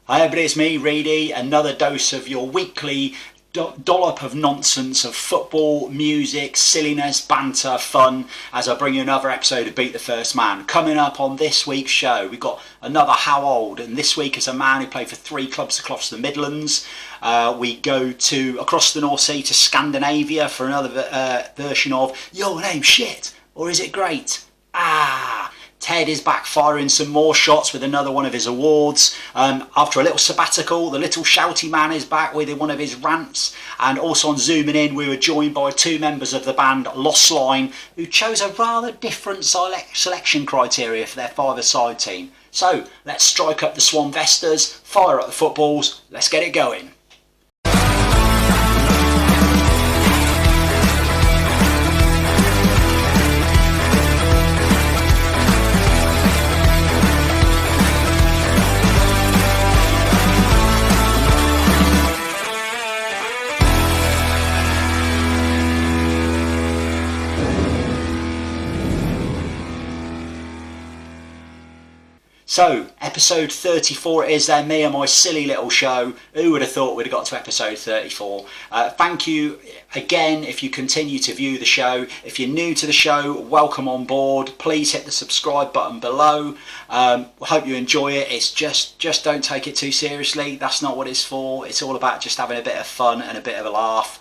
Hi everybody, it's me, Reedy. Another dose of your weekly dollop of nonsense of football, music, silliness, banter, fun as I bring you another episode of Beat the First Man. Coming up on this week's show, we've got another How Old, and this week is a man who played for 3 clubs across the Midlands. We go to across the North Sea to Scandinavia for another version of Your Name's Shit, or Is It Great? Ted is back firing some more shots with another one of his awards. After a little sabbatical, the little Shouty Man is back with one of his rants. And also on Zooming In, we were joined by 2 members of the band Lossline, who chose a rather different selection criteria for their 5-a-side team. So let's strike up the Swan Vestas, fire up the footballs, let's get it going. So, episode 34 is there, me and my silly little show. Who would have thought we'd have got to episode 34? Thank you again if you continue to view the show. If you're new to the show, welcome on board. Please hit the subscribe button below. Hope you enjoy it. It's just don't take it too seriously. That's not what it's for. It's all about just having a bit of fun and a bit of a laugh.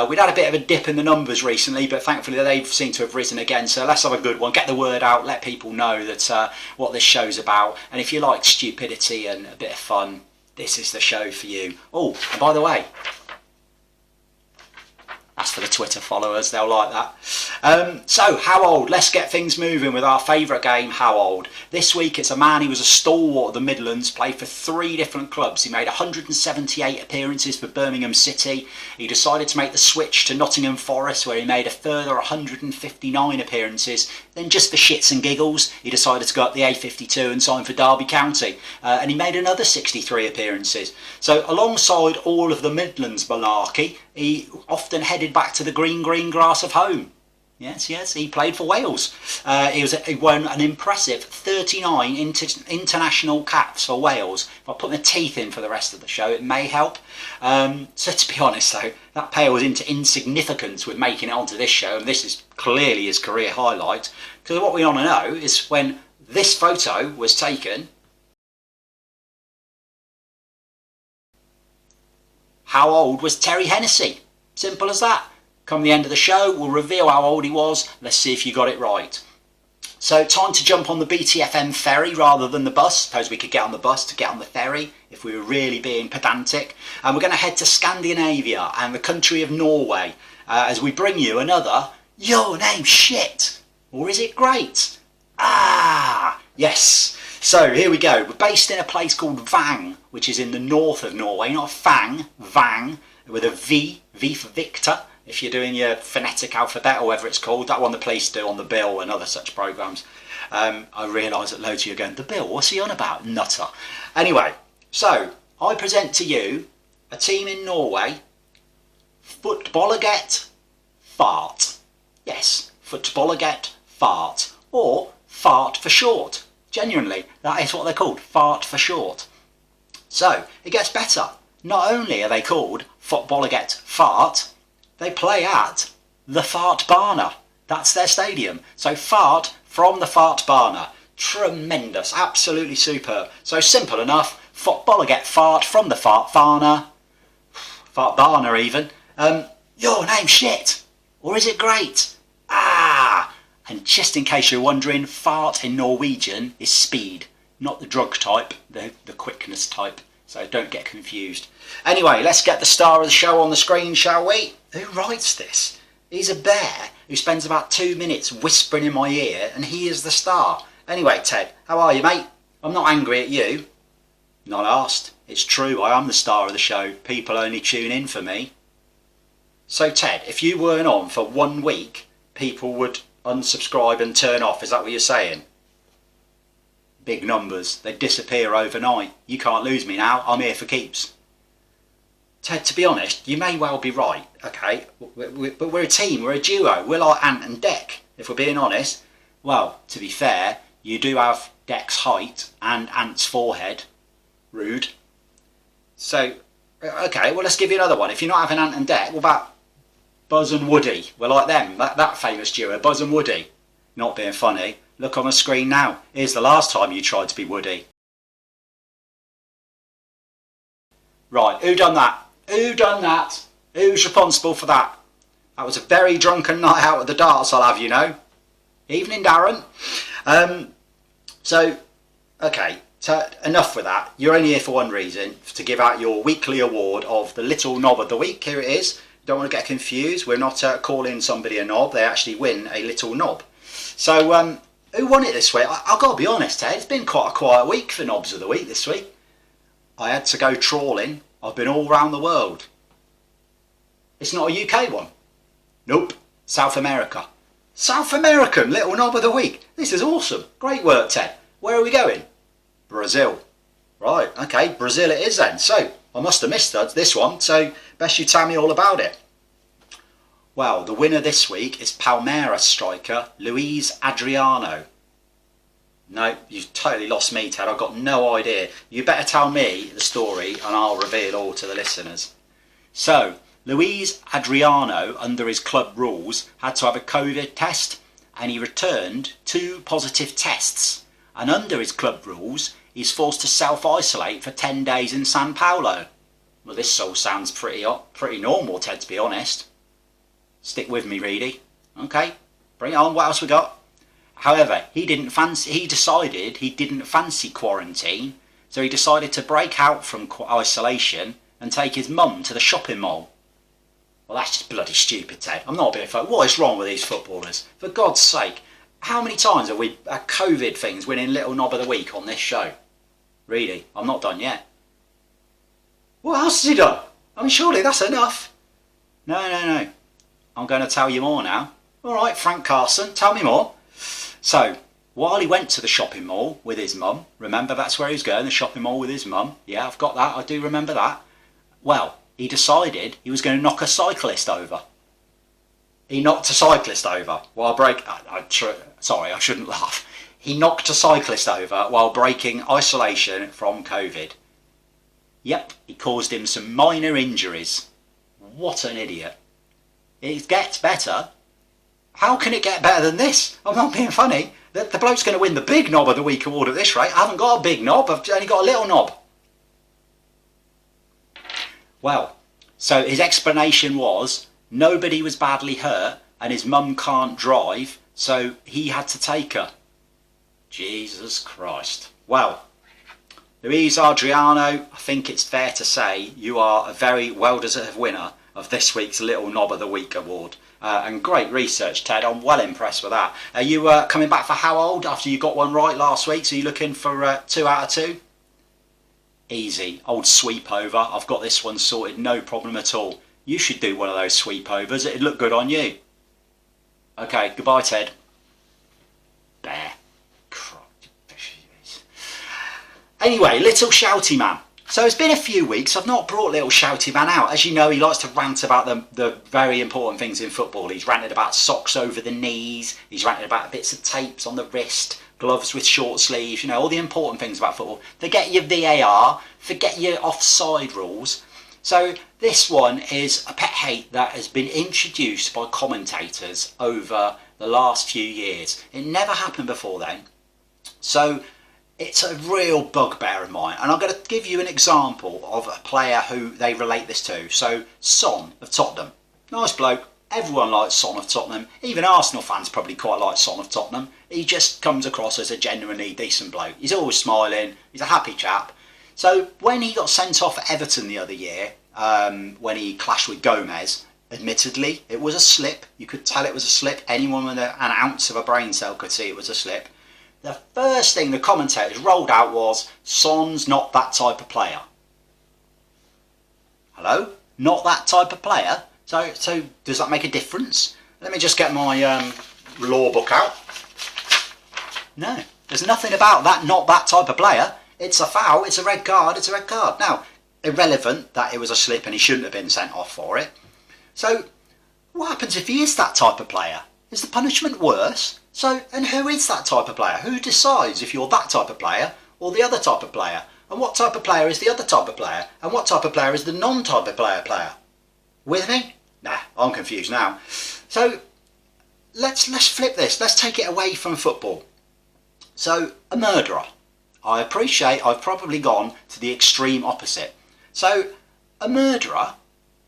We'd had a bit of a dip in the numbers recently, but thankfully they've seemed to have risen again, so let's have a good one. Get the word out, let people know that what this show's about, and if you like stupidity and a bit of fun, this is the show for you. Oh, and by the way, that's for the Twitter followers, they'll like that. So, How Old? Let's get things moving with our favourite game, How Old? This week it's a man who was a stalwart of the Midlands, played for 3 different clubs. He made 178 appearances for Birmingham City. He decided to make the switch to Nottingham Forest, where he made a further 159 appearances. Then just for shits and giggles, he decided to go up the A52 and sign for Derby County. And he made another 63 appearances. So alongside all of the Midlands malarkey, he often headed back to the green grass of home. Yes, he played for Wales. He won an impressive 39 international caps for Wales. If I put my teeth in for the rest of the show, it may help. So to be honest though, that pales into insignificance with making it onto this show, and this is clearly his career highlight. Because what we want to know is when this photo was taken, how old was Terry Hennessy? Simple as that. Come the end of the show, we'll reveal how old he was. Let's see if you got it right. So, time to jump on the BTFM ferry rather than the bus. Suppose we could get on the bus to get on the ferry if we were really being pedantic. And we're going to head to Scandinavia and the country of Norway as we bring you another Your Name's Shit, or Is It Great? Yes. So here we go. We're based in a place called Vang, which is in the north of Norway. Not Fang, Vang, with a V for Victor. If you're doing your phonetic alphabet or whatever it's called, that one the police do on The Bill and other such programmes. I realise that loads of you are going, The Bill, what's he on about? Nutter. Anyway, so I present to you a team in Norway, Fotballaget Fart. Yes, Fotballaget Fart, or Fart for short. Genuinely, that is what they're called, Fart for short. So, it gets better. Not only are they called Fotballaget Fart, they play at the Fart Barna. That's their stadium. So Fart from the Fart Barna. Tremendous, absolutely superb. So simple enough, Fotballaget Fart from the Fart Barna. Fart Barna even. Your Name's Shit, or Is It Great? And just in case you're wondering, fart in Norwegian is speed, not the drug type, the quickness type. So don't get confused. Anyway, let's get the star of the show on the screen, shall we? Who writes this? He's a bear who spends about 2 minutes whispering in my ear, and he is the star. Anyway, Ted, how are you, mate? I'm not angry at you. Not asked. It's true, I am the star of the show. People only tune in for me. So, Ted, if you weren't on for 1 week, people would unsubscribe and turn off. Is that what you're saying? Big numbers. They disappear overnight. You can't lose me now. I'm here for keeps. Ted, to be honest, you may well be right, okay? But we're a team, we're a duo. We're like Ant and Dec, if we're being honest. Well, to be fair, you do have Dec's height and Ant's forehead. Rude. So, okay, well, let's give you another one. If you're not having Ant and Dec, what about Buzz and Woody? We're like them, that famous duo, Buzz and Woody. Not being funny. Look on the screen now. Here's the last time you tried to be Woody. Right, who done that? Who done that? Who's responsible for that? That was a very drunken night out at the darts, I'll have you know. Evening, Darren. Okay, so enough with that. You're only here for one reason, to give out your weekly award of the Little Knob of the Week. Here it is. Don't want to get confused. We're not calling somebody a knob. They actually win a little knob. So, who won it this week? I've got to be honest, Ted. It's been quite a quiet week for knobs of the week this week. I had to go trawling. I've been all around the world. It's not a UK one. Nope. South America. South American Little Knob of the Week. This is awesome. Great work, Ted. Where are we going? Brazil. Right, okay, Brazil it is then. So, I must have missed this one, so best you tell me all about it. Well, the winner this week is Palmeiras striker Luis Adriano. No, you've totally lost me, Ted. I've got no idea. You better tell me the story and I'll reveal all to the listeners. So, Luis Adriano, under his club rules, had to have a COVID test and he returned 2 positive tests. And under his club rules, he's forced to self-isolate for 10 days in Sao Paulo. Well, this all sounds pretty normal, Ted, to be honest. Stick with me, Reedy. Okay, bring it on. What else we got? However, he decided he didn't fancy quarantine, so he decided to break out from isolation and take his mum to the shopping mall. Well, that's just bloody stupid, Ted. I'm not being funny. What is wrong with these footballers? For God's sake, how many times have we had COVID things winning Little Knob of the Week on this show? Reedy, I'm not done yet. What else has he done? I mean, surely that's enough. No. I'm going to tell you more now. All right, Frank Carson, tell me more. So, while he went to the shopping mall with his mum, remember that's where he was going, the shopping mall with his mum. Yeah, I've got that, I do remember that. Well, he decided he was going to knock a cyclist over. He knocked a cyclist over while sorry, I shouldn't laugh. He knocked a cyclist over while breaking isolation from COVID. Yep, he caused him some minor injuries. What an idiot. It gets better. How can it get better than this? I'm not being funny. The bloke's going to win the big knob of the week award at this rate. I haven't got a big knob, I've only got a little knob. Well, so his explanation was nobody was badly hurt and his mum can't drive, so he had to take her. Jesus Christ. Well, Luis Adriano, I think it's fair to say you are a very well-deserved winner of this week's Little Knob of the Week award. And great research, Ted. I'm well impressed with that. Are you coming back for how old after you got one right last week? So you're looking for 2 out of 2? Easy. Old sweep over. I've got this one sorted. No problem at all. You should do one of those sweep overs. It'd look good on you. Okay, goodbye, Ted. Bear. Anyway, little Shouty Man. So it's been a few weeks, I've not brought little Shouty Man out. As you know, he likes to rant about the very important things in football. He's ranted about socks over the knees, he's ranted about bits of tapes on the wrist, gloves with short sleeves, you know, all the important things about football. Forget your VAR, forget your offside rules. So this one is a pet hate that has been introduced by commentators over the last few years. It never happened before then. So it's a real bugbear of mine, and I'm going to give you an example of a player who they relate this to. So, Son of Tottenham. Nice bloke. Everyone likes Son of Tottenham. Even Arsenal fans probably quite like Son of Tottenham. He just comes across as a genuinely decent bloke. He's always smiling. He's a happy chap. So, when he got sent off at Everton the other year, when he clashed with Gomez, admittedly, it was a slip. You could tell it was a slip. Anyone with an ounce of a brain cell could see it was a slip. The first thing the commentators rolled out was, Son's not that type of player. Hello? Not that type of player? So does that make a difference? Let me just get my law book out. No, there's nothing about that, not that type of player. It's a foul, it's a red card, it's a red card. Now, irrelevant that it was a slip and he shouldn't have been sent off for it. So, what happens if he is that type of player? Is the punishment worse? So, and who is that type of player? Who decides if you're that type of player or the other type of player? And what type of player is the other type of player? And what type of player is the non-type of player? With me? Nah, I'm confused now. So let's flip this. Let's take it away from football. So a murderer. I appreciate I've probably gone to the extreme opposite. So a murderer,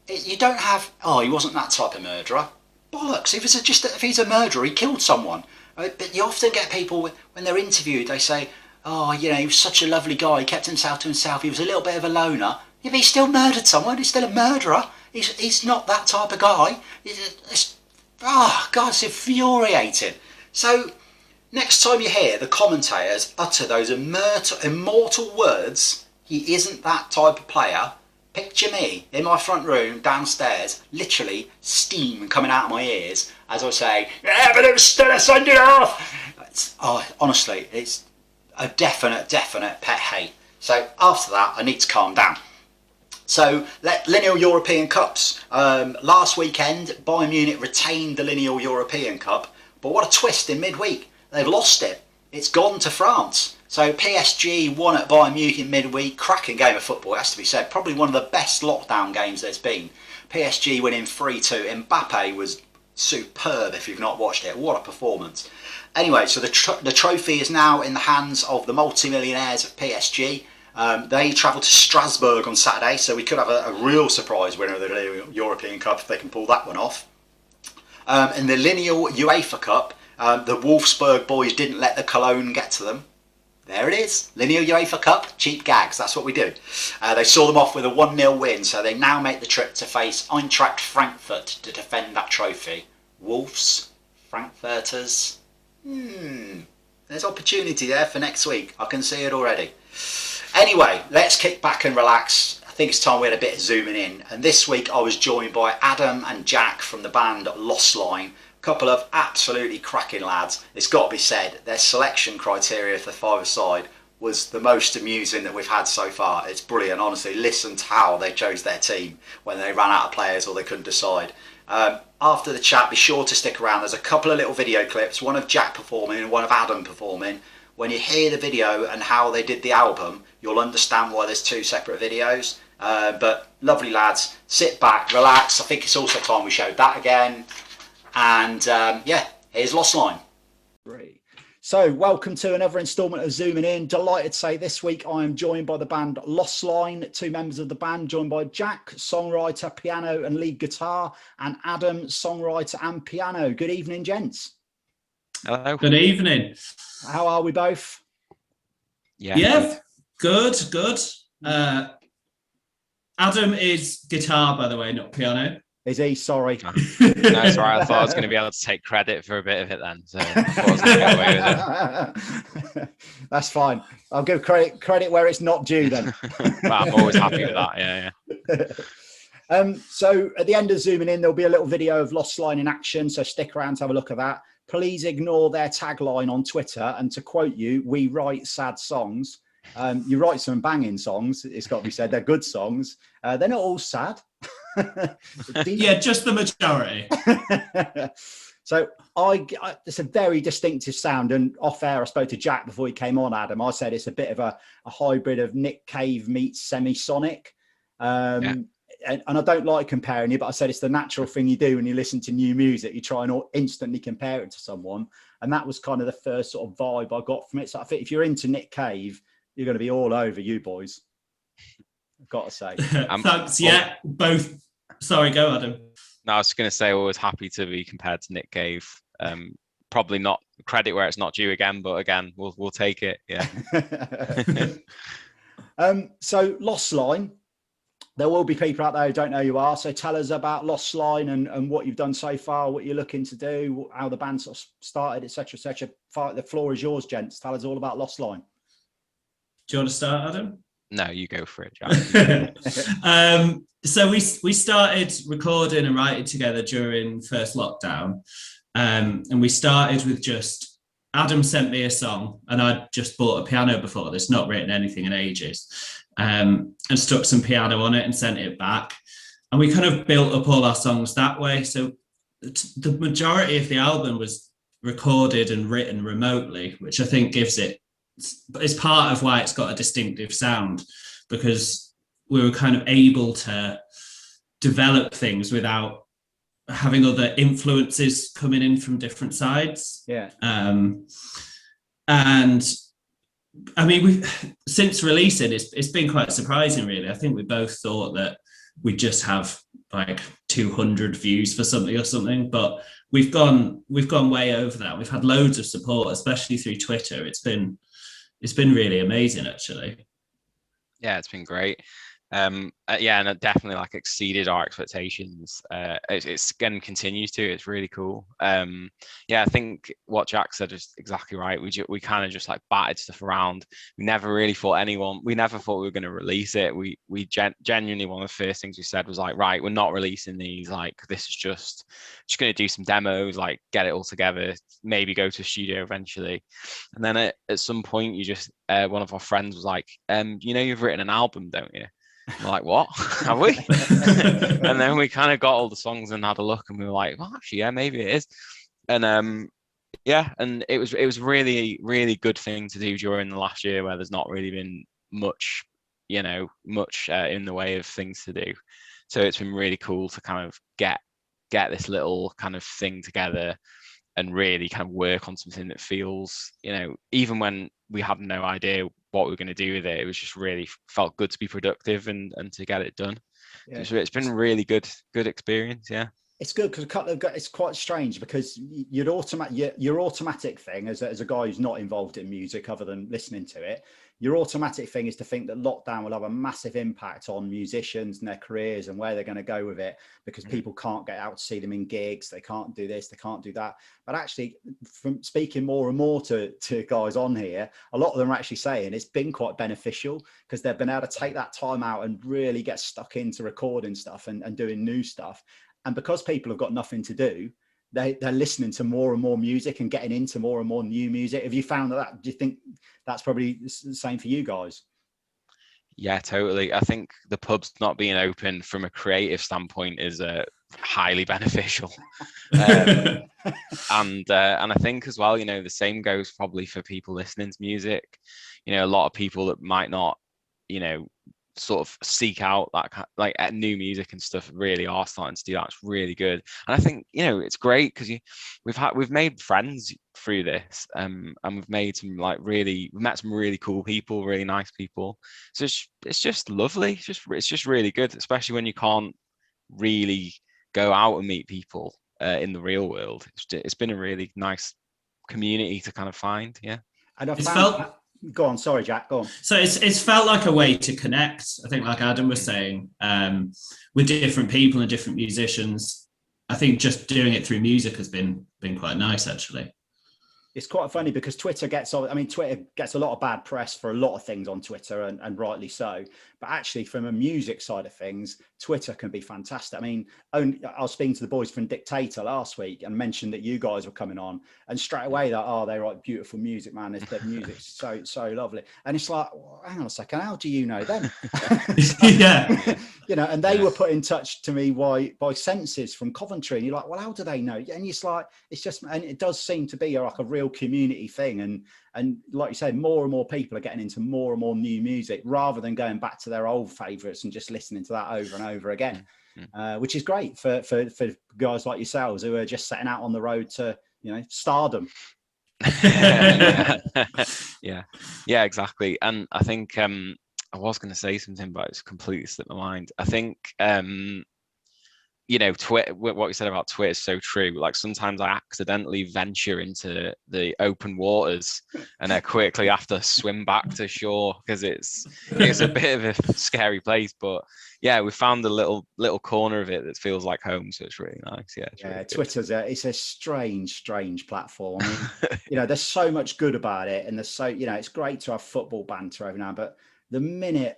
you don't have, oh, he wasn't that type of murderer. Bollocks, if he's a murderer, he killed someone. But you often get people, when they're interviewed, they say, oh, you know, he was such a lovely guy, he kept himself to himself, he was a little bit of a loner. If he still murdered someone, he's still a murderer. He's not that type of guy. God, it's infuriating. So, next time you hear the commentators utter those immortal words, he isn't that type of player, picture me in my front room downstairs, literally steam coming out of my ears as I say, yeah, but it was still a Sunday off. Honestly, it's a definite pet hate. So after that, I need to calm down. So, Lineal European Cups. Last weekend, Bayern Munich retained the Lineal European Cup, but what a twist in midweek. They've lost it. It's gone to France. So PSG won at Bayern Munich in midweek. Cracking game of football, it has to be said. Probably one of the best lockdown games there's been. PSG winning 3-2. Mbappe was superb if you've not watched it. What a performance. Anyway, so the trophy is now in the hands of the multi-millionaires of PSG. They travel to Strasbourg on Saturday, so we could have a real surprise winner of the European Cup if they can pull that one off. In the Lineal UEFA Cup, the Wolfsburg boys didn't let the Cologne get to them. There it is, Lineal UEFA Cup, cheap gags, that's what we do. They saw them off with a 1-0 win, so they now make the trip to face Eintracht Frankfurt to defend that trophy. Wolves, Frankfurters, there's opportunity there for next week, I can see it already. Anyway, let's kick back and relax. I think it's time we had a bit of zooming in. And this week I was joined by Adam and Jack from the band Lossline. A couple of absolutely cracking lads. It's got to be said, their selection criteria for the five-a-side was the most amusing that we've had so far. It's brilliant, honestly. Listen to how they chose their team when they ran out of players or they couldn't decide. After the chat, be sure to stick around. There's a couple of little video clips, one of Jack performing and one of Adam performing. When you hear the video and how they did the album, you'll understand why there's two separate videos. But lovely lads, sit back, relax. I think it's also time we showed that again. And yeah, here's Lossline. Great. So welcome to another instalment of Zooming In. Delighted to say this week I am joined by the band Lossline, two members of the band, joined by Jack, songwriter, piano and lead guitar, and Adam, songwriter and piano. Good evening, gents. Hello. Good evening. How are we both? Yeah, good. Adam is guitar, by the way, not piano. Is he? Sorry. No, it's right. I thought I was going to be able to take credit for a bit of it then. So I thought I was going to get away with it. That's fine. I'll give credit where it's not due then. But I'm always happy with that, yeah. So at the end of Zooming In, there'll be a little video of Lossline in action. So stick around to have a look at that. Please ignore their tagline on Twitter. And to quote you, we write sad songs. You write some banging songs, it's got to be said. They're good songs. They're not all sad. Yeah, just the majority. So it's a very distinctive sound. And off air, I spoke to Jack before he came on, Adam. I said it's a bit of a hybrid of Nick Cave meets Semisonic. And I don't like comparing you, but I said it's the natural thing you do when you listen to new music. You try and instantly compare it to someone. And that was kind of the first sort of vibe I got from it. So I think if you're into Nick Cave, you're going to be all over you boys. I've got to say. Thanks. Yeah, both. Sorry, go Adam. No, I was going to say always happy to be compared to Nick Cave. Probably not credit where it's not due again, but again, we'll take it. Yeah. So Lossline. There will be people out there who don't know who you are. So tell us about Lossline and what you've done so far, what you're looking to do, how the band sort of started, etc., etc. The floor is yours, gents. Tell us all about Lossline. Do you want to start, Adam? No, you go for it, Jack. So we started recording and writing together during first lockdown. And we started with just, Adam sent me a song and I'd just bought a piano before this, not written anything in ages. And stuck some piano on it and sent it back. And we kind of built up all our songs that way. So the majority of the album was recorded and written remotely, which I think gives it it's part of why it's got a distinctive sound, because we were kind of able to develop things without having other influences coming in from different sides. Yeah. And I mean, since releasing, it's been quite surprising, really. I think we both thought that we'd just have like 200 views for something or something, but we've gone way over that. We've had loads of support, especially through Twitter. It's been really amazing, actually. Yeah, it's been great. Yeah, and it definitely like exceeded our expectations. It's going to continue to. It's really cool. Yeah, I think what Jack said is exactly right. We kind of just like batted stuff around. We never really thought we were going to release it. We genuinely, one of the first things we said was like, right, we're not releasing these. Like, this is just going to do some demos, like get it all together, maybe go to a studio eventually. And then at some point, you just one of our friends was like, you've written an album, don't you? We're like, what? Have we? And then we kind of got all the songs and had a look, and we were like, well, actually, yeah, maybe it is. And yeah, and it was really, really good thing to do during the last year where there's not really been much in the way of things to do. So it's been really cool to kind of get this little kind of thing together and really kind of work on something that feels, even when we had no idea what we were going to do with it, it was just really felt good to be productive and to get it done. Yeah. So it's been a really good experience. Yeah. It's good because it's quite strange because your automatic thing as a guy who's not involved in music other than listening to it, your automatic thing is to think that lockdown will have a massive impact on musicians and their careers and where they're going to go with it, because people can't get out to see them in gigs, they can't do this, they can't do that. But actually, from speaking more and more to guys on here, a lot of them are actually saying it's been quite beneficial because they've been able to take that time out and really get stuck into recording stuff and doing new stuff. And because people have got nothing to do, they're listening to more and more music and getting into more and more new music. Have you found that? Do you think that's probably the same for you guys? Yeah, totally. I think the pubs not being open from a creative standpoint is highly beneficial. And I think as well, the same goes probably for people listening to music. A lot of people that might not, sort of seek out that like new music and stuff really are starting to do that. It's really good, and I think it's great because we've made friends through this, and we've met some really cool people, really nice people. So it's just lovely. It's just really good, especially when you can't really go out and meet people in the real world. It's been a really nice community to kind of find. Yeah, and I found. Go on, sorry, Jack, go on. So it's felt like a way to connect, I think, like Adam was saying, with different people and different musicians. I think just doing it through music has been quite nice, actually. It's quite funny because Twitter gets a lot of bad press for a lot of things on Twitter, and rightly so. But actually, from a music side of things, Twitter can be fantastic. I mean, I was speaking to the boys from Dictator last week and mentioned that you guys were coming on, and straight away they write beautiful music, man. Their music's so lovely, and it's like, well, hang on a second, how do you know them? Yeah, and they were put in touch to me by Senses from Coventry, and you're like, well, how do they know? And it's like, and it does seem to be like a real community thing, and like you said, more and more people are getting into more and more new music rather than going back to their old favorites and just listening to that over and over again, which is great for guys like yourselves who are just setting out on the road to stardom. Yeah, exactly. And I think I was going to say something, but it's completely slipped my mind. I think Twitter, what you said about Twitter is so true. Like sometimes I accidentally venture into the open waters and I quickly have to swim back to shore because it's a bit of a scary place. But yeah, we found a little corner of it that feels like home, so it's really nice. Yeah, really Twitter's it's a strange platform. I mean, there's so much good about it, and there's it's great to have football banter every now and then, but the minute,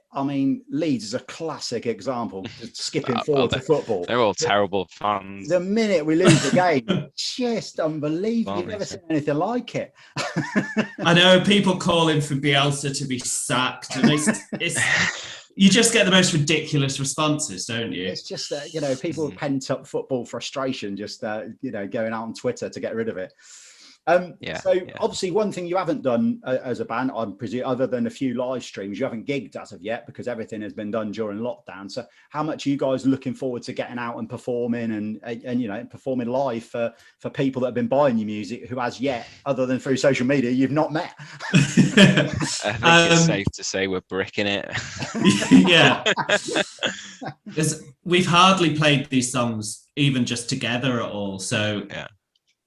Leeds is a classic example, skipping forward to football. They're all terrible fans. The minute we lose the game, just unbelievable. You've never seen anything like it. I know people calling for Bielsa to be sacked, and it's you just get the most ridiculous responses, don't you? It's just people with pent up football frustration, just going out on Twitter to get rid of it. So obviously one thing you haven't done as a band, I'm presuming, other than a few live streams, you haven't gigged as of yet because everything has been done during lockdown. So how much are you guys looking forward to getting out and performing and you know, performing live for people that have been buying your music who as yet, other than through social media, you've not met? I think it's safe to say we're bricking it. Yeah. We've hardly played these songs even just together at all. So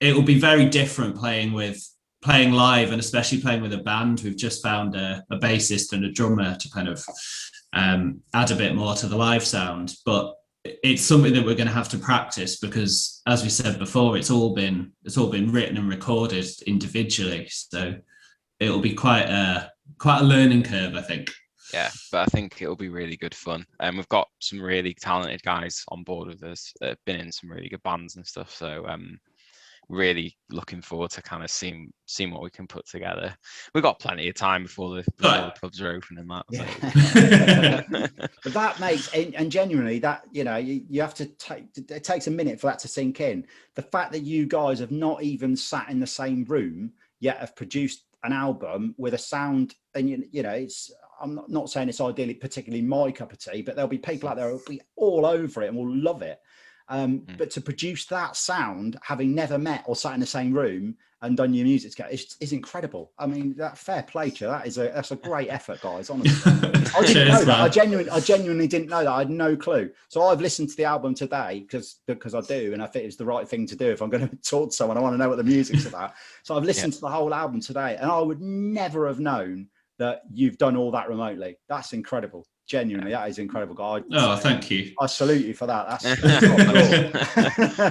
it will be very different playing live, and especially playing with a band. We've just found a bassist and a drummer to kind of add a bit more to the live sound. But it's something that we're going to have to practice because, as we said before, it's all been written and recorded individually. So it'll be quite a learning curve, I think. Yeah, but I think it'll be really good fun. And we've got some really talented guys on board with us that have been in some really good bands and stuff. So really looking forward to kind of seeing what we can put together. We've got plenty of time before the pubs are open and that. Yeah. So. But that makes, and genuinely that, you know, you have to it takes a minute for that to sink in. The fact that you guys have not even sat in the same room yet have produced an album with a sound, and you know, I'm not saying it's ideally particularly my cup of tea, but there'll be people out there who'll be all over it and will love it. But to produce that sound, having never met or sat in the same room and done your music together, is incredible. I mean, that fair play to you. That's a great effort, guys. Honestly, I didn't know that. I genuinely didn't know that. I had no clue. So I've listened to the album today because I do, and I think it's the right thing to do. If I'm going to talk to someone, I want to know what the music's about. So I've listened to the whole album today, and I would never have known that you've done all that remotely. That's incredible. Genuinely, that is incredible, guy. Thank you. I salute you for that. That's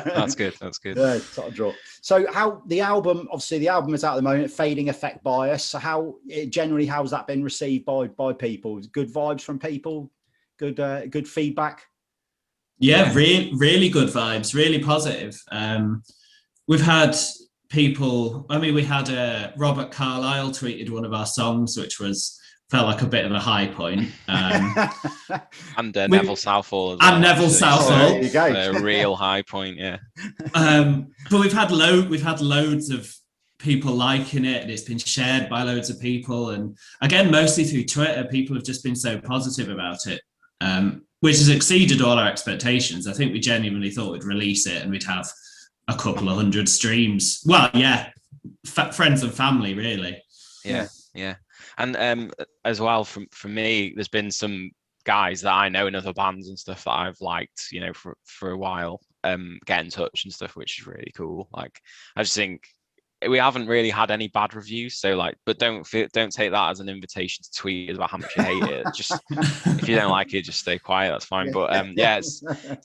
That's good. That's good. Yeah, top draw. So how the album is out at the moment, Fading Effect Bias. So how's that been received by people? Good vibes from people? Good feedback? Yeah, really good vibes, really positive. We've had people, we had Robert Carlyle tweeted one of our songs, which felt like a bit of a high point. And Neville Southall as well. And Neville Southall. There you go. A real high point, yeah. But we've had loads of people liking it, and it's been shared by loads of people. And again, mostly through Twitter, people have just been so positive about it, which has exceeded all our expectations. I think we genuinely thought we'd release it and we'd have a couple of hundred streams. Well, yeah, friends and family, really. Yeah. And as well, from me, there's been some guys that I know in other bands and stuff that I've liked, you know, for a while, get in touch and stuff, which is really cool. Like, I just think we haven't really had any bad reviews, so like, but don't take that as an invitation to tweet about how much you hate it. Just if you don't like it, just stay quiet. That's fine. But it's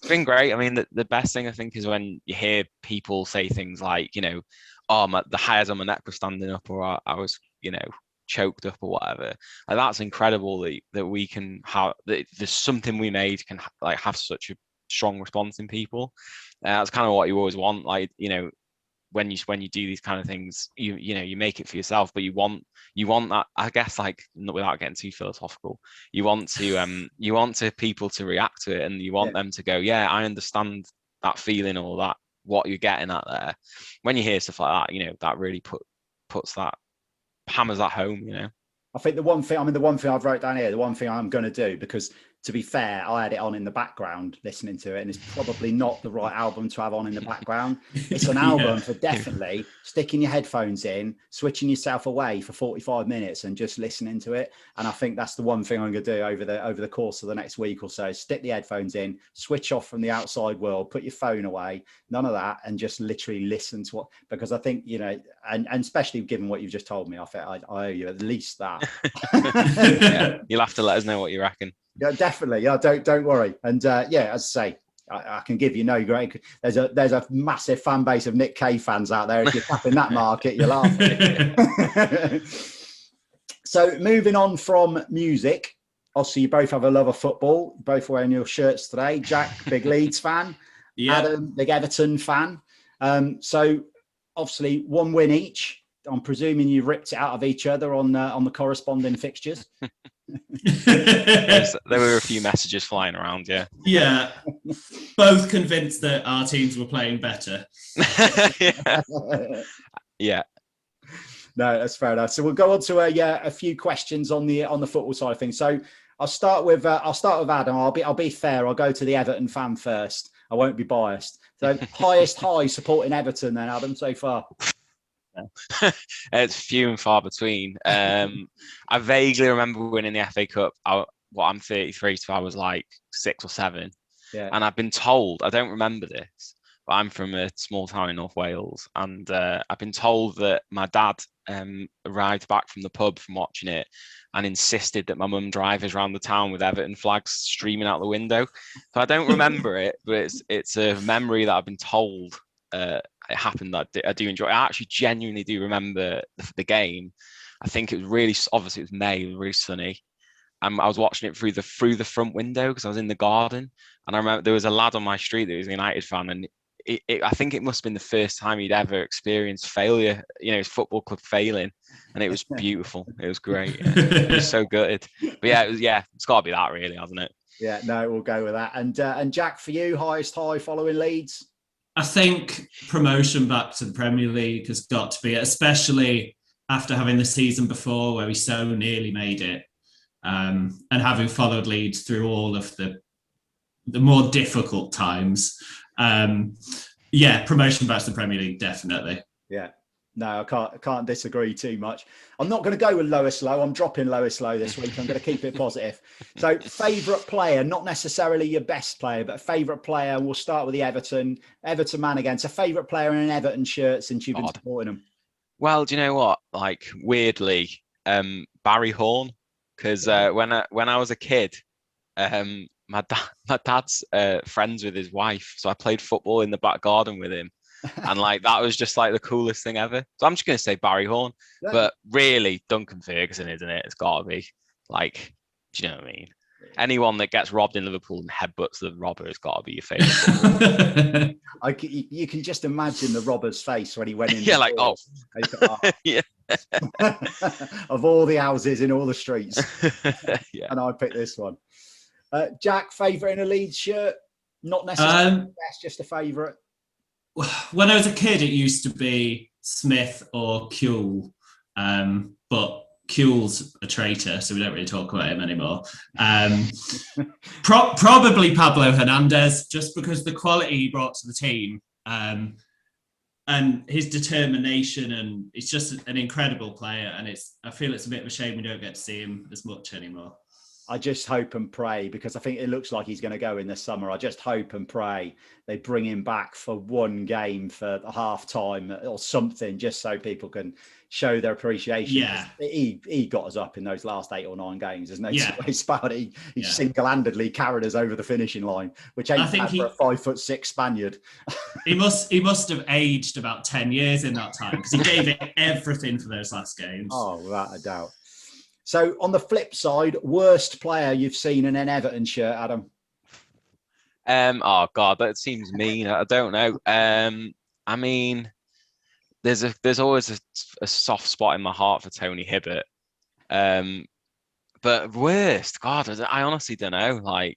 been great. I mean, the best thing I think is when you hear people say things like, you know, oh, the hairs on my neck were standing up, or I was, you know, choked up or whatever. Like, that's incredible that we can have, that there's something we made can like have such a strong response in people. That's kind of what you always want. Like, you know, when you do these kind of things, you know, you make it for yourself, but you want that, I guess, like, without getting too philosophical, you want to people to react to it, and you want them to go, yeah, I understand that feeling, or that what you're getting at there. When you hear stuff like that, you know, that really puts that, hammers that home, you know. I think the one thing I've wrote down here, the one thing I'm going to do, because to be fair, I had it on in the background listening to it, and it's probably not the right album to have on in the background. It's an album for definitely sticking your headphones in, switching yourself away for 45 minutes and just listening to it. And I think that's the one thing I'm going to do over the course of the next week or so. Stick the headphones in, switch off from the outside world, put your phone away, none of that, and just literally listen to what, because I think, you know, and especially given what you've just told me, I think I owe you at least that. Yeah, you'll have to let us know what you reckon. Yeah, definitely. Yeah, don't worry. And as I say, I can give you no great. There's a massive fan base of Nick Cave fans out there. If you're tapping that market, you're laughing. So moving on from music, obviously you both have a love of football. Both wearing your shirts today. Jack, big Leeds fan. Yeah. Adam, big Everton fan. So obviously one win each. I'm presuming you ripped it out of each other on the corresponding fixtures. There were a few messages flying around, yeah, both convinced that our teams were playing better. Yeah, No, that's fair enough. So we'll go on to a few questions on the football side of things. So I'll start with Adam. I'll be fair. I'll go to the Everton fan first. I won't be biased. So highest high supporting Everton then, Adam, so far. It's few and far between. I vaguely remember winning the FA Cup. I'm 33, so I was like 6 or 7. Yeah. And I've been told, I don't remember this, but I'm from a small town in North Wales, and I've been told that my dad arrived back from the pub from watching it and insisted that my mum drive us around the town with Everton flags streaming out the window. So I don't remember it, but it's a memory that I've been told it happened. That I do enjoy. I actually genuinely do remember the game. I think it was really, obviously it was May, it was really sunny. I was watching it through the front window because I was in the garden, and I remember there was a lad on my street that was a United fan, and I think it must have been the first time he'd ever experienced failure, his football club failing, and it was beautiful. It was great. Yeah. It was so good. But it's got to be that, really, hasn't it? Yeah, no, we'll go with that. And Jack, for you, highest high following Leeds? I think promotion back to the Premier League has got to be, especially after having the season before where we so nearly made it. And having followed Leeds through all of the more difficult times, promotion back to the Premier League, definitely. Yeah, no, I can't disagree too much. I'm not going to go with lowest low. I'm dropping lowest low this week. I'm going to keep it positive. So, favourite player, not necessarily your best player, but favourite player. We'll start with the Everton man again. So, favourite player in an Everton shirt since you've been supporting them. Well, do you know what? Like, weirdly, Barry Horn. Because when I was a kid, my dad's friends with his wife, so I played football in the back garden with him, and like that was just like the coolest thing ever. So I'm just gonna say Barry Horn, but really Duncan Ferguson, isn't it? It's got to be. Like, do you know what I mean? Anyone that gets robbed in Liverpool and headbutts the robber has got to be your favourite. You can just imagine the robber's face when he went in. Yeah, like yeah. Of all the houses in all the streets. Yeah. And I picked this one. Jack, favourite in a Leeds shirt? Not necessarily best, just a favourite. When I was a kid, it used to be Smith or Kuehl, but Kuehl's a traitor, so we don't really talk about him anymore. Probably Pablo Hernandez, just because the quality he brought to the team. And his determination, and he's just an incredible player. And I feel it's a bit of a shame we don't get to see him as much anymore. I just hope and pray, because I think it looks like he's going to go in the summer. I just hope and pray they bring him back for one game for half time or something, just so people can show their appreciation. Yeah. He got us up in those last 8 or 9 games. There's no two ways about it. He single-handedly carried us over the finishing line, which ain't bad for a 5'6" Spaniard. He must have aged about 10 years in that time, because he gave it everything for those last games. Oh, without a doubt. So on the flip side, worst player you've seen in an Everton shirt, Adam? Oh God, that seems mean. I don't know. I mean, there's always a soft spot in my heart for Tony Hibbert. But worst, God, I honestly don't know. Like,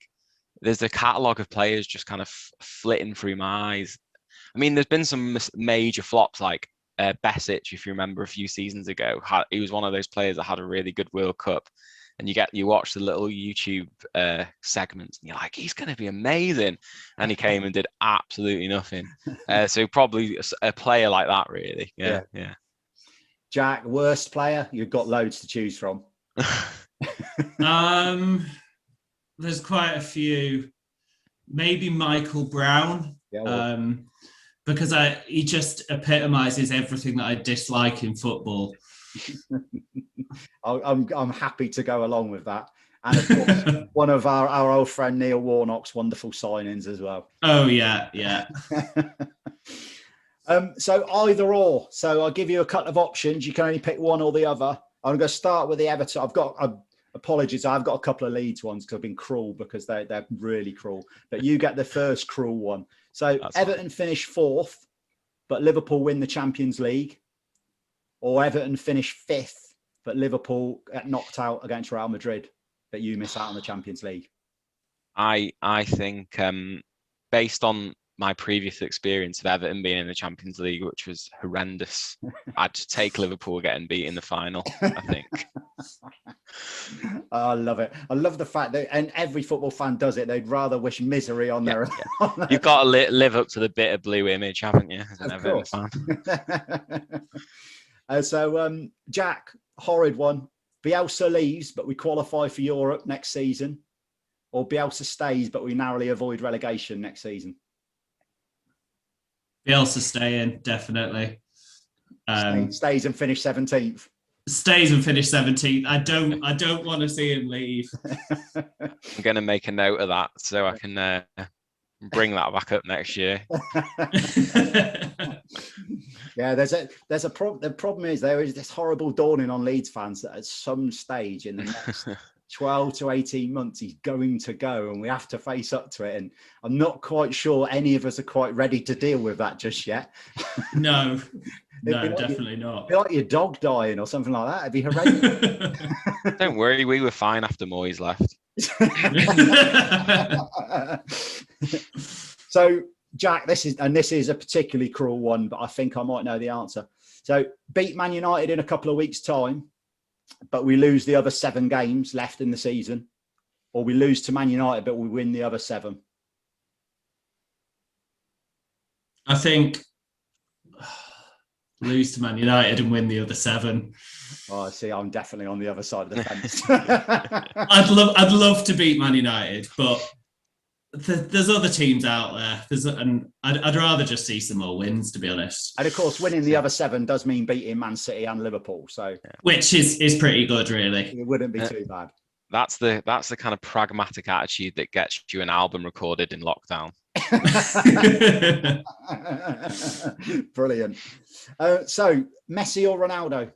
there's a catalogue of players just kind of flitting through my eyes. I mean, there's been some major flops, like Besic, if you remember a few seasons ago. He was one of those players that had a really good World Cup, and you watch the little YouTube segments, and you're like, he's going to be amazing, and he came and did absolutely nothing. So probably a player like that, really. Yeah. Jack, worst player? You've got loads to choose from. There's quite a few. Maybe Michael Brown. Because he just epitomises everything that I dislike in football. I'm happy to go along with that. And of course, one of our old friend Neil Warnock's wonderful signings as well. Oh, yeah. So either or. So I'll give you a couple of options. You can only pick one or the other. I'm going to start with the Everton. Apologies, I've got a couple of Leeds ones because I've been cruel, because they're really cruel. But you get the first cruel one. So that's Everton finish 4th, but Liverpool win the Champions League. Or Everton finish 5th, but Liverpool get knocked out against Real Madrid, but you miss out on the Champions League. I think based on my previous experience of Everton being in the Champions League, which was horrendous, I'd take Liverpool getting beat in the final, I think. I love it. I love the fact that, and every football fan does it, they'd rather wish misery on their... You've got to live up to the bitter blue image, haven't you, as an Everton fan? So, Jack, horrid one. Bielsa leaves, but we qualify for Europe next season. Or Bielsa stays, but we narrowly avoid relegation next season. Bielsa staying, definitely. Stays and finish 17th. Stays and finish 17th. I don't want to see him leave. I'm going to make a note of that so I can bring that back up next year. Yeah, there's a problem. The problem is there is this horrible dawning on Leeds fans that at some stage in the next 12 to 18 months he's going to go, and we have to face up to it. And I'm not quite sure any of us are quite ready to deal with that just yet. No, definitely not. It'd be like your dog dying or something like that. It'd be horrendous. Don't worry, we were fine after Moyes left. So, Jack, this is a particularly cruel one, but I think I might know the answer. So, beat Man United in a couple of weeks' time, but we lose the other 7 games left in the season, or we lose to Man United, but we win the other 7. I think lose to Man United and win the other 7. Oh, I see. I'm definitely on the other side of the fence. I'd love to beat Man United, but there's other teams out there. And I'd rather just see some more wins, to be honest. And of course, winning the other 7 does mean beating Man City and Liverpool. So, which is pretty good, really. It wouldn't be too bad. That's the kind of pragmatic attitude that gets you an album recorded in lockdown. Brilliant. So, Messi or Ronaldo?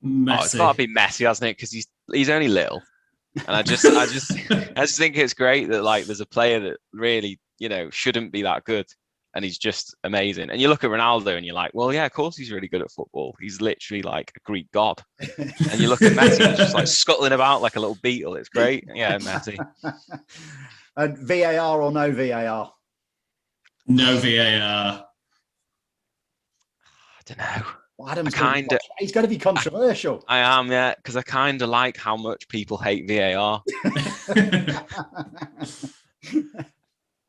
Messi. Oh, it's got to be Messi, hasn't it? Because he's only little. And I just think it's great that like there's a player that really, shouldn't be that good, and he's just amazing. And you look at Ronaldo and you're like, well, yeah, of course he's really good at football. He's literally like a Greek god. And you look at Messi, he's just like scuttling about like a little beetle. It's great. Yeah, Messi. And VAR or no VAR? No VAR. I don't know. Well, he's going to be controversial. I am, yeah, because I kind of like how much people hate VAR.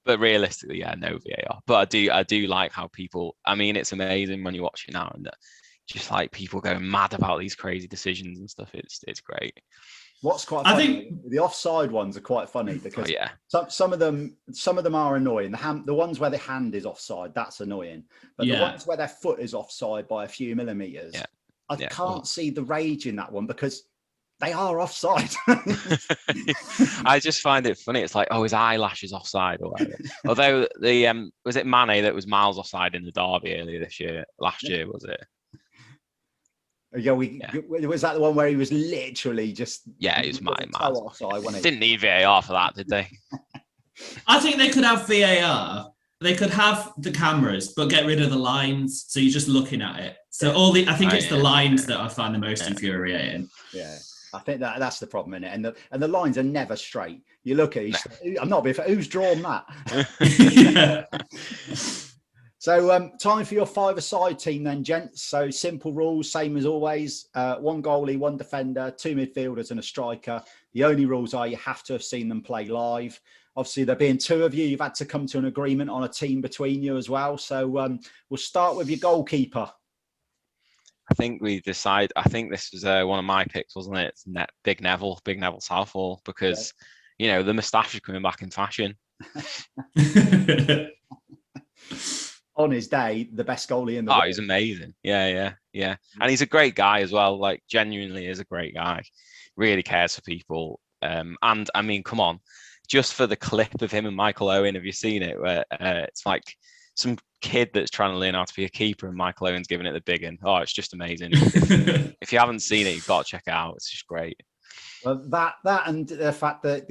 But realistically, yeah, no VAR. But I do like how people. I mean, it's amazing when you watch it now, and just like people going mad about these crazy decisions and stuff. It's great. What's quite funny, I think the offside ones are quite funny because some of them are annoying. The ones where the hand is offside, that's annoying. But the ones where their foot is offside by a few millimeters, I can't see the rage in that one because they are offside. I just find it funny. It's like, his eyelash is offside or whatever. Although was it Mane that was miles offside in the derby last year, was it? Was that the one where he was literally just... Yeah, he was miles offside, wasn't he? Didn't need VAR for that, did they? I think they could have VAR. They could have the cameras, but get rid of the lines, so you're just looking at it. So I think it's the lines that I find the most infuriating. Yeah. I think that's the problem in it, and the lines are never straight. You look at it, I'm not being fair. Who's drawn that? So time for your 5-a-side team then, gents. So simple rules, same as always. 1 goalie, 1 defender, 2 midfielders and a striker. The only rules are you have to have seen them play live. Obviously, there being 2 of you, you've had to come to an agreement on a team between you as well. So we'll start with your goalkeeper. I think this was one of my picks, wasn't it? It's Big Neville Southall, because, the moustache is coming back in fashion. On his day, the best goalie in the world. He's amazing. Yeah. And he's a great guy as well. Like, genuinely is a great guy. Really cares for people. And I mean, come on, just for the clip of him and Michael Owen, have you seen it? Where it's like some kid that's trying to learn how to be a keeper and Michael Owen's giving it the big one. Oh, it's just amazing. If you haven't seen it, you've got to check it out. It's just great. Well, that and the fact that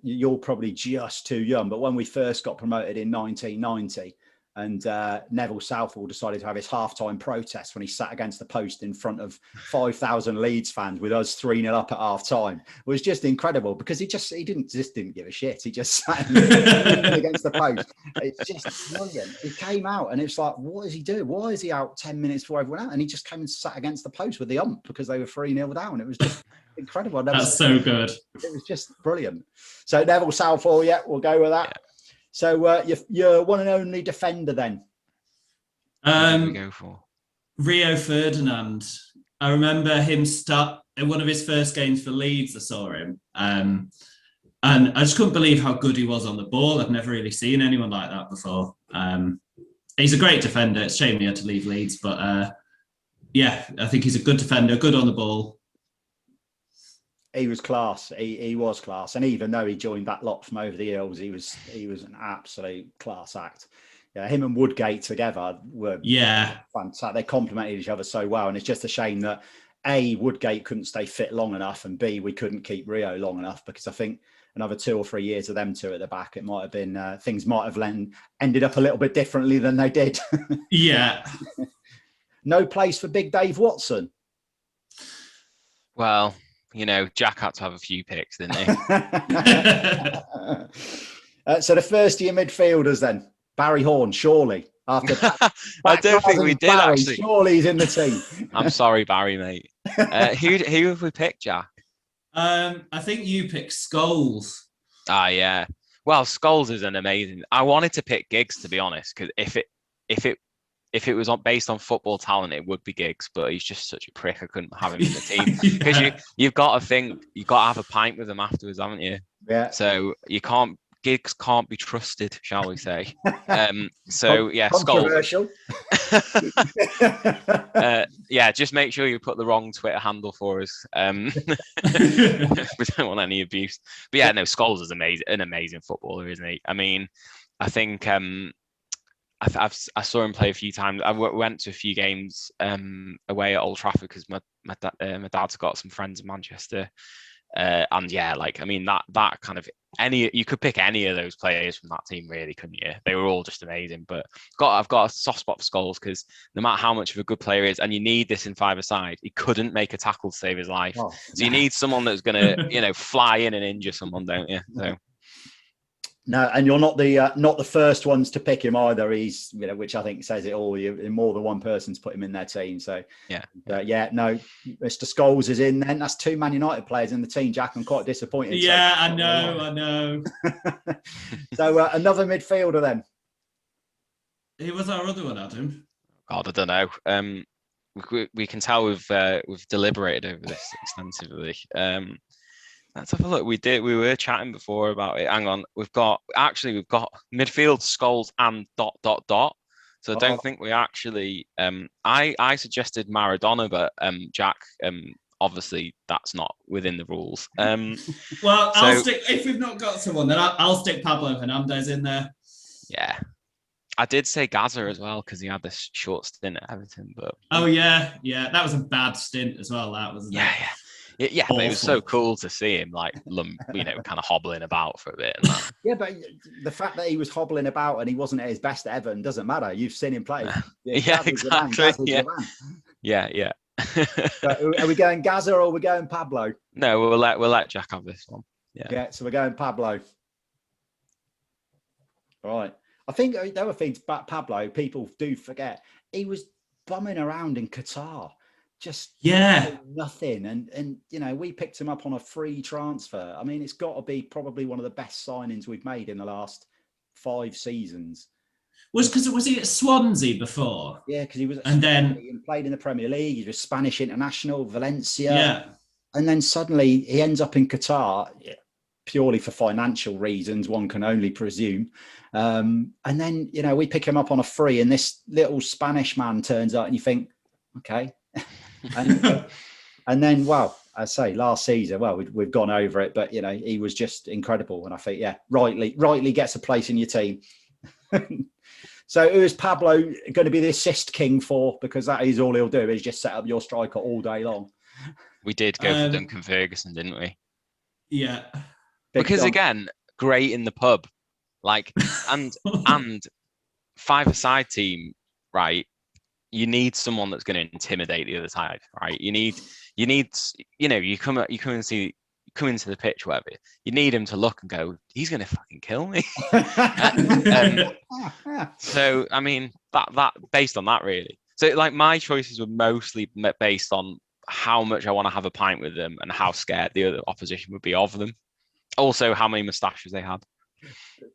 you're probably just too young, but when we first got promoted in 1990, And Neville Southall decided to have his halftime protest when he sat against the post in front of 5,000 Leeds fans with us 3-0 up at half time. It was just incredible because he didn't give a shit. He just sat against the post. It's just brilliant. He came out and it's like, what is he doing? Why is he out 10 minutes before everyone out? And he just came and sat against the post with the ump because they were 3-0 down. It was just incredible. That's so good. It was just brilliant. So Neville Southall, yeah, we'll go with that. Yeah. So you're one and only defender then. What do we go for? Rio Ferdinand. I remember him start in one of his first games for Leeds. I saw him, and I just couldn't believe how good he was on the ball. I've never really seen anyone like that before. He's a great defender. It's a shame he had to leave Leeds, but yeah, I think he's a good defender, good on the ball. He was class. He was class, and even though he joined that lot from over the hills, he was an absolute class act. Yeah, him and Woodgate together were fantastic. They complemented each other so well, and it's just a shame that A, Woodgate couldn't stay fit long enough, and B, we couldn't keep Rio long enough, because I think another 2 or 3 years of them two at the back, it might have been things might have ended up a little bit differently than they did. Yeah. No place for Big Dave Watson. Well, you know, Jack had to have a few picks, didn't he? So the first of your midfielders then, Barry Horn, surely. After I don't think we did, Barry, actually. Surely he's in the team. I'm sorry, Barry, mate. Who have we picked, Jack? I think you picked Scholes. Ah, yeah. Well, Scholes is an amazing. I wanted to pick Giggs, to be honest, because if it was based on football talent, it would be Giggs, but he's just such a prick. I couldn't have him in the team because you've got to think, you've got to have a pint with him afterwards, haven't you? Yeah. So Giggs can't be trusted, shall we say? So yeah, controversial. Yeah, just make sure you put the wrong Twitter handle for us. We don't want any abuse. But yeah, no, Scholes is an amazing footballer, isn't he? I mean, I think I saw him play a few times. I went to a few games away at Old Trafford because my dad's got some friends in Manchester. And yeah, like, I mean, that kind of you could pick any of those players from that team, really, couldn't you? They were all just amazing. But I've got a soft spot for Scholes because no matter how much of a good player he is, and you need this in five-a-side, he couldn't make a tackle to save his life. Oh, so you need someone that's going to, fly in and injure someone, don't you? So. No, and you're not the first ones to pick him either. He's, which I think says it all. More than one person's put him in their team. So yeah, no, Mr. Scholes is in. Then that's 2 Man United players in the team, Jack. I'm quite disappointed. Yeah, I know. So another midfielder then. Who was our other one, Adam? God, I don't know. We can tell we've deliberated over this extensively. Let's have a look. We were chatting before about it. Hang on. We've got midfield, Scholes, and ... So I don't think we actually. I suggested Maradona, but Jack. Obviously, that's not within the rules. Well, I'll stick. If we've not got someone, then I'll stick Pablo Hernandez in there. Yeah, I did say Gaza as well because he had this short stint at Everton. But yeah, that was a bad stint as well. That was yeah. Yeah, but it was so cool to see him, like, kind of hobbling about for a bit. And that. Yeah, but the fact that he was hobbling about and he wasn't at his best at Everton doesn't matter. You've seen him play. Yeah, exactly. Yeah. Are we going Gaza or are we going Pablo? No, we'll let Jack have this one. Yeah. So we're going Pablo. All right. I think the other thing about Pablo, people do forget, he was bumming around in Qatar. Just nothing, and we picked him up on a free transfer. I mean, it's got to be probably one of the best signings we've made in the last 5 seasons. Was he at Swansea before? Yeah, because he was, then he played in the Premier League. He was Spanish international, Valencia. Yeah, and then suddenly he ends up in Qatar purely for financial reasons. One can only presume. And then we pick him up on a free, and this little Spanish man turns up, and you think, okay. And then, well, I say last season, well, we've gone over it, but he was just incredible, and I think, rightly gets a place in your team. So, who is Pablo going to be the assist king for? Because that is all he'll do, is just set up your striker all day long. We did go for Duncan Ferguson, didn't we? Yeah, because again, great in the pub, like, and five-a-side team, right? You need someone that's going to intimidate the other side, right? You need, you come into the pitch, whatever. You need him to look and go, he's going to fucking kill me. So I mean, that based on that, really. So like my choices were mostly based on how much I want to have a pint with them and how scared the other opposition would be of them. Also, how many moustaches they had.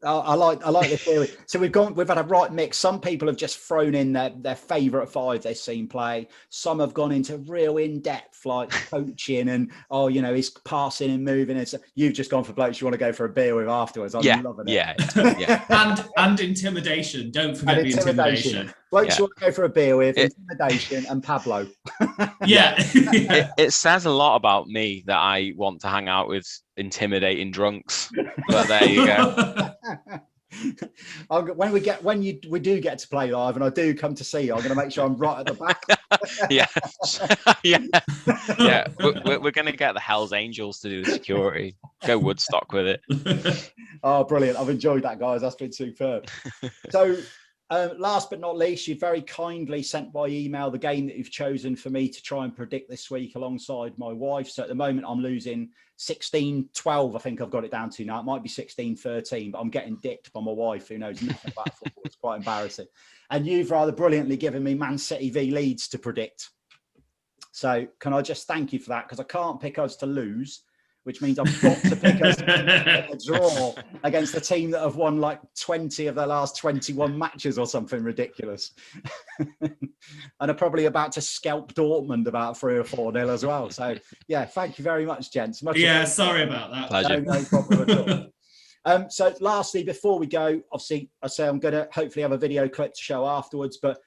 I like the theory. So we've had a right mix. Some people have just thrown in their favourite five they've seen play. Some have gone into real in-depth, like coaching and he's passing and moving. And so you've just gone for blokes you want to go for a beer with afterwards. I'm loving it. Yeah. and intimidation. Don't forget the intimidation. Blokes you want to go for a beer with, intimidation and Pablo. It says a lot about me that I want to hang out with intimidating drunks. But there you go. When we do get to play live and I do come to see you, I'm going to make sure I'm right at the back. yeah. We're going to get the Hells Angels to do the security. Go Woodstock with it. Oh, brilliant! I've enjoyed that, guys. That's been superb. So. Last but not least, you very kindly sent by email the game that you've chosen for me to try and predict this week alongside my wife. So at the moment, I'm losing 16-12. I think I've got it down to now. It might be 16-13, but I'm getting dicked by my wife who knows nothing about football. It's quite embarrassing. And you've rather brilliantly given me Man City v Leeds to predict. So can I just thank you for that? Because I can't pick us to lose, which means I've got to pick us a draw against a team that have won like 20 of their last 21 matches or something ridiculous. And are probably about to scalp Dortmund about 3 or 4-0 as well. So, yeah, thank you very much, gents. Sorry about that. Pleasure. No problem at all. So lastly, before we go, obviously, I say I'm going to hopefully have a video clip to show afterwards, but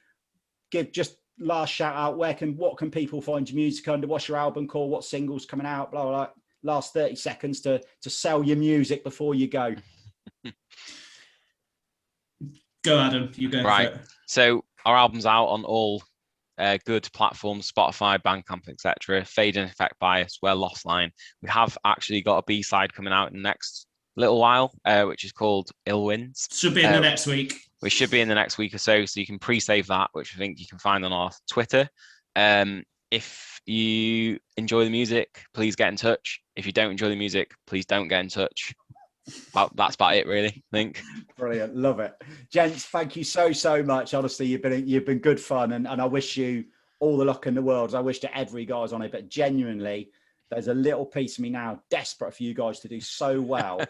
give just last shout out. What can people find your music under? What's your album called? What singles coming out? Blah, blah, blah. Last 30 seconds to sell your music before you go. Go, Adam. You go. Right. So our album's out on all good platforms, Spotify, Bandcamp, etc. Fade and Effect Bias, we're Lossline. We have actually got a B-side coming out in the next little while, which is called Ill Winds. Should be in the next week. We should be in the next week or so you can pre-save that, which I think you can find on our Twitter. If you enjoy the music, please get in touch. If you don't enjoy the music, please don't get in touch. That's about it, really, I think. Brilliant. Love it. Gents, thank you so much. Honestly, you've been good fun, and I wish you all the luck in the world. I wish to every guys on it, but genuinely, there's a little piece of me now desperate for you guys to do so well.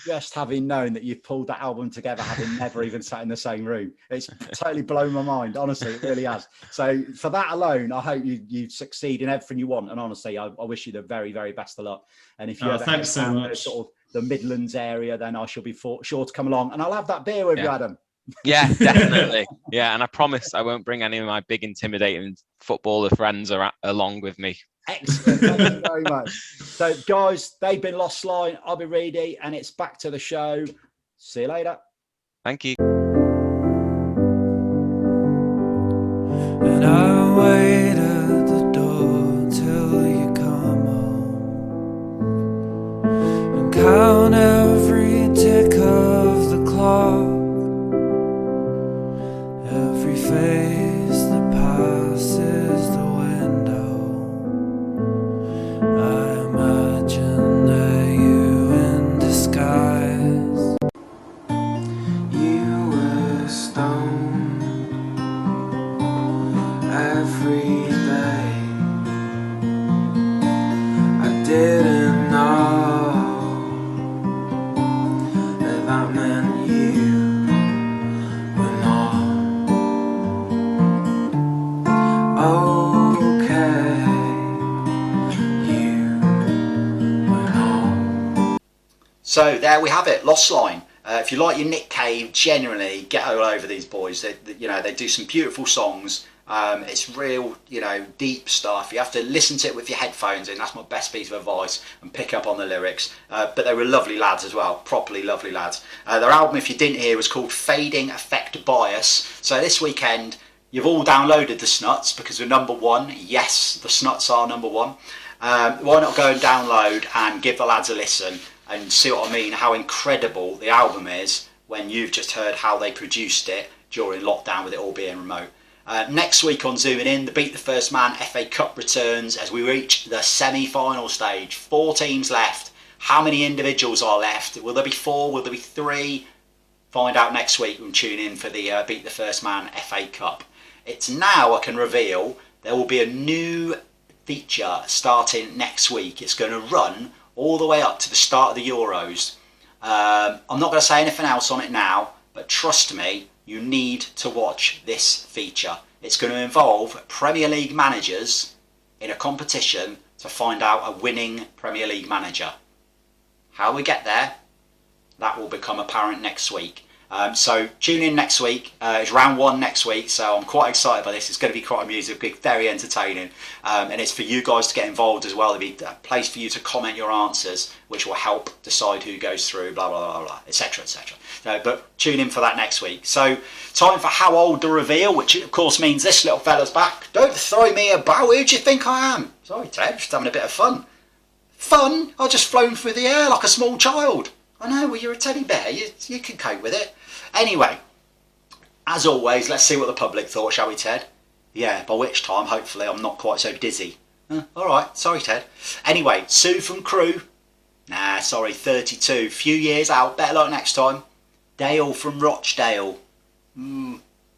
Just having known that you've pulled that album together, having never even sat in the same room. It's totally blown my mind. Honestly, it really has. So for that alone, I hope you succeed in everything you want. And honestly, I wish you the very, very best of luck. And if you ever thanks so much. Sort of the Midlands area, then I shall be sure to come along and I'll have that beer with you, Adam. Yeah, definitely. Yeah, and I promise I won't bring any of my big intimidating footballer friends along with me. Excellent. Thank you very much. So, guys, they've been Lossline. I'll be Reedy, and it's back to the show. See you later. Thank you. And I wait at the door till you come home and count every tick of the clock, every face that passes the window. I imagine that you in disguise. You were stoned every day. I didn't know that meant you were not okay. So there we have it, Lossline. If you like your Nick Cave, genuinely get all over these boys. They do some beautiful songs. It's real, deep stuff. You have to listen to it with your headphones in. That's my best piece of advice, and pick up on the lyrics. But they were lovely lads as well, properly lovely lads. Their album, if you didn't hear, was called Fading Effect Bias. So this weekend, you've all downloaded the Snuts because we're number one. Yes, the Snuts are number one. Why not go and download and give the lads a listen and see what I mean, how incredible the album is when you've just heard how they produced it. during lockdown with it all being remote. Next week on Zooming In, the Beat the First Man FA Cup returns as we reach the semi-final stage. 4 teams left. How many individuals are left? Will there be 4? Will there be 3? Find out next week and tune in for the Beat the First Man FA Cup. It's now I can reveal there will be a new feature starting next week. It's going to run all the way up to the start of the Euros. I'm not going to say anything else on it now, but trust me, you need to watch this feature. It's going to involve Premier League managers in a competition to find out a winning Premier League manager. How we get there, that will become apparent next week. So tune in next week. It's round 1 next week, so I'm quite excited by this. It's going to be quite amusing, very entertaining, and it's for you guys to get involved as well. There'll be a place for you to comment your answers, which will help decide who goes through, blah, blah, blah, blah, etc., etc. But tune in for that next week. So time for How Old the Reveal, which of course means this little fella's back. Don't throw me about. Who do you think I am? Sorry, Ted, just having a bit of fun. Fun? I've just flown through the air like a small child. I know, well, you're a teddy bear. You can cope with it. Anyway, as always, let's see what the public thought, shall we, Ted? Yeah, by which time, hopefully, I'm not quite so dizzy. All right, sorry, Ted. Anyway, Sue from Crewe. Nah, sorry, 32. Few years out, better luck next time. Dale from Rochdale.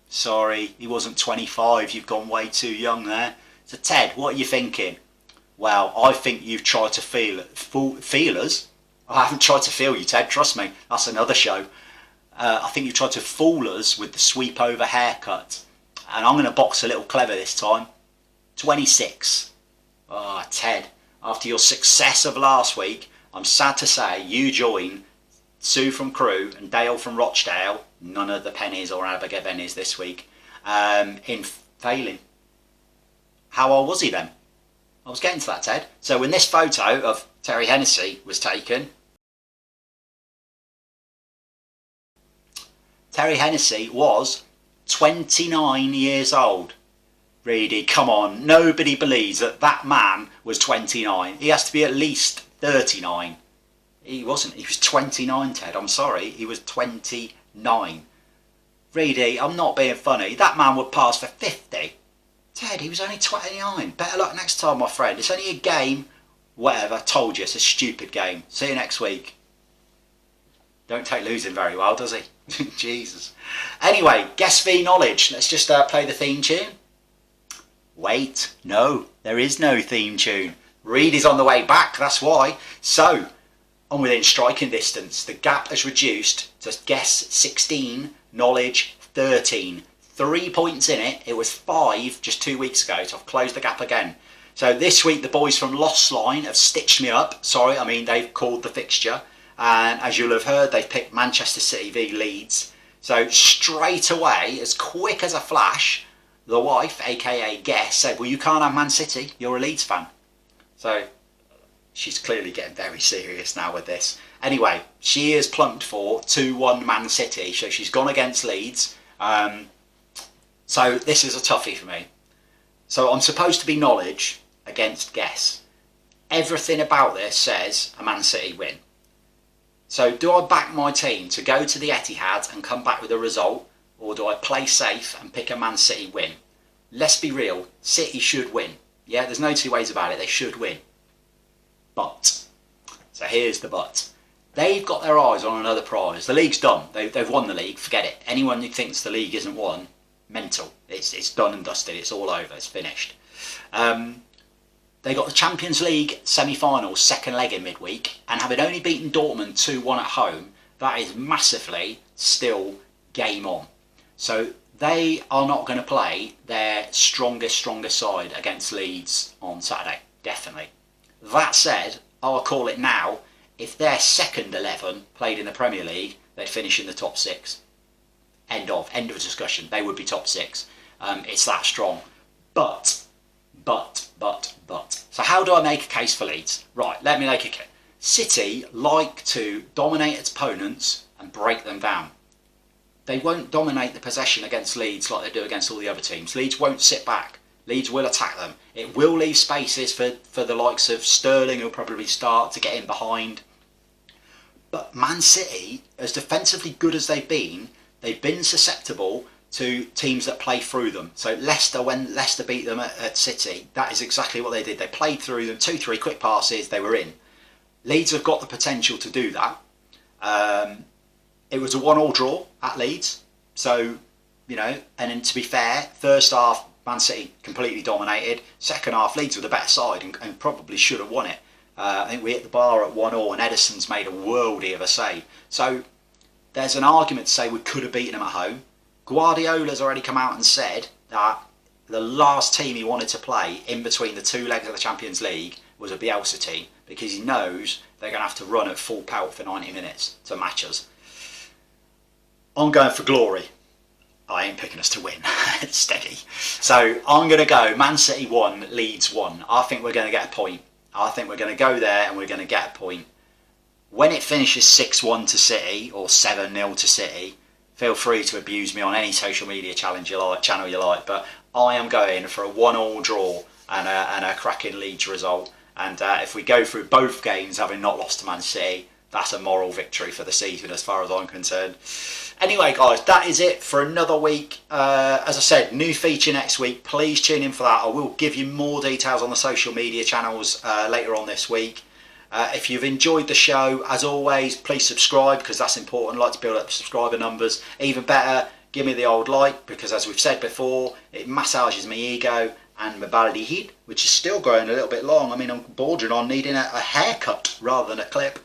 Sorry, he wasn't 25. You've gone way too young there. So, Ted, what are you thinking? Well, I think you've tried to feel us. I haven't tried to feel you, Ted, trust me. That's another show. I think you tried to fool us with the sweep over haircut. And I'm going to box a little clever this time. 26. Ah, Ted, after your success of last week, I'm sad to say you join Sue from Crewe and Dale from Rochdale, none of the pennies or Abergavennies this week, in failing. How old was he then? I was getting to that, Ted. So when this photo of Terry Hennessy was taken, Terry Hennessy was 29 years old. Reedy, come on, nobody believes that that man was 29. He has to be at least 39. He wasn't, he was 29, Ted, I'm sorry, he was 29. Reedy, I'm not being funny, that man would pass for 50. Ted, he was only 29. Better luck next time, my friend. It's only a game. Whatever, told you, it's a stupid game. See you next week. Don't take losing very well, does he? Jesus. Anyway, Guess v Knowledge. Let's just play the theme tune. Wait, no, there is no theme tune. Reed is on the way back, that's why. So, I'm within striking distance. The gap has reduced to Guess 16, Knowledge 13. 3 points in it. It was 5 just 2 weeks ago, so I've closed the gap again. So this week the boys from Lossline have stitched me up. Sorry, I mean they've called the fixture. And as you'll have heard, they've picked Manchester City v Leeds. So straight away, as quick as a flash, the wife, aka Guess, said, well, you can't have Man City, you're a Leeds fan. So she's clearly getting very serious now with this. Anyway, she is plumped for 2-1 Man City, so she's gone against Leeds. So this is a toughie for me. So I'm supposed to be Knowledge against Guess. Everything about this says a Man City win. So do I back my team to go to the Etihad and come back with a result, or do I play safe and pick a Man City win? Let's be real, City should win. Yeah, there's no two ways about it, they should win. But, so here's the but. They've got their eyes on another prize. The league's done. They've won the league, forget it. Anyone who thinks the league isn't won, mental. It's done and dusted, it's all over, it's finished. They got the Champions League semi-final, second leg in midweek, and having only beaten Dortmund 2-1 at home, that is massively still game on. So they are not going to play their strongest side against Leeds on Saturday, definitely. That said, I'll call it now, if their second 11 played in the Premier League, they'd finish in the top 6. End of discussion, they would be top 6. It's that strong. But. So how do I make a case for Leeds? Right, let me make a case. City like to dominate its opponents and break them down. They won't dominate the possession against Leeds like they do against all the other teams. Leeds won't sit back. Leeds will attack them. It will leave spaces for the likes of Sterling, who'll probably start to get in behind. But Man City, as defensively good as they've been susceptible to teams that play through them. So Leicester, when Leicester beat them at City, that is exactly what they did. They played through them, 2-3 quick passes, they were in. Leeds have got the potential to do that. It was a 1-1 draw at Leeds. So, you know, and then to be fair, first half, Man City completely dominated. Second half, Leeds were the better side and probably should have won it. I think we hit the bar at 1-1 and Edison's made a worldie of a save. So there's an argument to say we could have beaten them at home. Guardiola's already come out and said that the last team he wanted to play in between the two legs of the Champions League was a Bielsa team, because he knows they're going to have to run at full pelt for 90 minutes to match us. I'm going for glory. I ain't picking us to win. It's steady. So I'm going to go Man City 1, Leeds 1. I think we're going to get a point. I think we're going to go there and we're going to get a point. When it finishes 6-1 to City or 7-0 to City, feel free to abuse me on any social media channel you like, but I am going for a 1-1 draw and a cracking Leeds result. And if we go through both games having not lost to Man City, that's a moral victory for the season as far as I'm concerned. Anyway, guys, that is it for another week. As I said, new feature next week. Please tune in for that. I will give you more details on the social media channels later on this week. If you've enjoyed the show, as always, please subscribe, because that's important. I like to build up subscriber numbers. Even better, give me the old like, because as we've said before, it massages my ego and my baldy head, which is still growing a little bit long. I mean, I'm bordering on needing a haircut rather than a clip.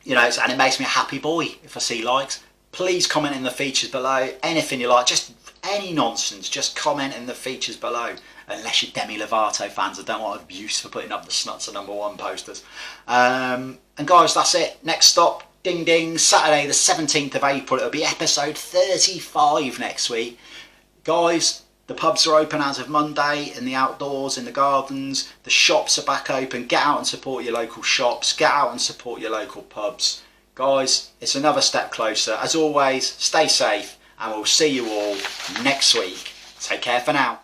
You know, and it makes me a happy boy if I see likes. Please comment in the features below. Anything you like, just any nonsense, just comment in the features below. Unless you're Demi Lovato fans, I don't want abuse for putting up the Snuts are #1 posters. And guys, that's it. Next stop, ding ding, Saturday the 17th of April. It'll be episode 35 next week. Guys, the pubs are open as of Monday, in the outdoors, in the gardens. The shops are back open. Get out and support your local shops. Get out and support your local pubs. Guys, it's another step closer. As always, stay safe, and we'll see you all next week. Take care for now.